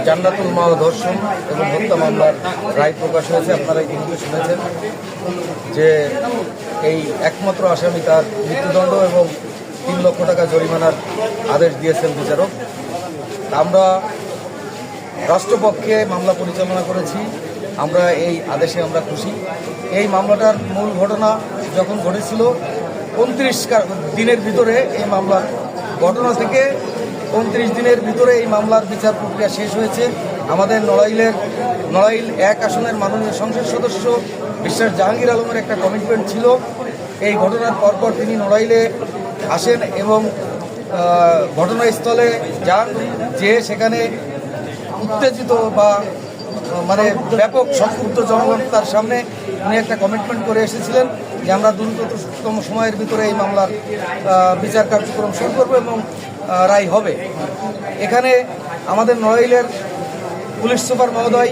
জান্নাতুল মাওয়া ধর্ষণ এবং হত্যা মামলার রায় প্রকাশ হয়েছে। আপনারা ইতিমধ্যে শুনেছেন যে এই একমাত্র আসামি তার মৃত্যুদণ্ড এবং 3 লক্ষ টাকা জরিমানার আদেশ দিয়েছেন বিচারক। আমরা রাষ্ট্রপক্ষে মামলা পরিচালনা করেছি। আমরা এই আদেশে আমরা খুশি। এই মামলাটার মূল ঘটনা যখন ঘটেছিল 29 দিনের ভিতরে এই মামলার ঘটনা থেকে 29 দিনের ভিতরে এই মামলার বিচার প্রক্রিয়া শেষ হয়েছে। আমাদের নড়াইল 1 আসনের মাননীয় সংসদ সদস্য বিশ্বাস জাহাঙ্গীর আলমের একটা কমিটমেন্ট ছিল। এই ঘটনার পরপর তিনি নড়াইলে আসেন এবং ঘটনাস্থলে যান, যে সেখানে উত্তেজিত বা ব্যাপক সংক্ষুব্ধ জনগণ তার সামনে উনি একটা কমিটমেন্ট করে এসেছিলেন যে আমরা দ্রুততম সময়ের ভিতরে এই মামলার বিচার কার্যক্রম শুরু করব এবং রায় হবে। এখানে আমাদের নড়াইলের পুলিশ সুপার মহোদয়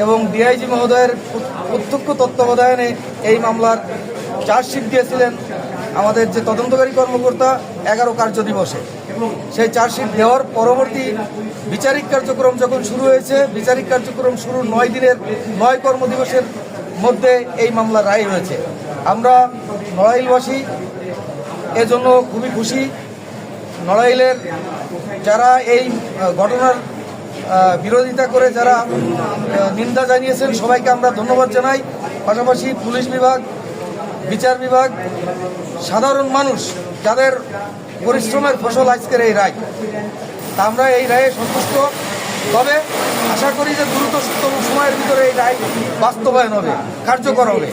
এবং ডিআইজি মহোদয়ের প্রত্যক্ষ তত্ত্বাবধানে এই মামলার চার্জশিট দিয়েছিলেন আমাদের যে তদন্তকারী কর্মকর্তা 11 কার্য দিবসে। সেই চার্জশিট দেওয়ার পরবর্তী বিচারিক কার্যক্রম যখন শুরু হয়েছে, বিচারিক কার্যক্রম শুরু 9 কর্মদিবসের মধ্যে এই মামলা রায় হয়েছে। আমরা নড়াইলবাসী এজন্য খুবই খুশি। নড়াইলের যারা এই ঘটনার বিরোধিতা করে যারা নিন্দা জানিয়েছেন সবাইকে আমরা ধন্যবাদ জানাই। পাশাপাশি পুলিশ বিভাগ, বিচার বিভাগ, সাধারণ মানুষ যাদের পরিশ্রমের ফসল আজকের এই রায়, তা আমরা এই রায়ে সন্তুষ্ট। তবে আশা করি যে দ্রুততম সময়ের ভিতরে এই রায় বাস্তবায়ন হবে, কার্যকর হবে,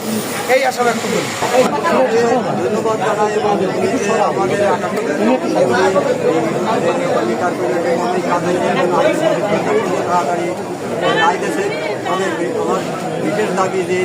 এই আশা ব্যক্ত করি। ধন্যবাদ জানাই এবং আমাদের তাড়াতাড়ি রায় দেশে তাদের বিশেষ দাবি যে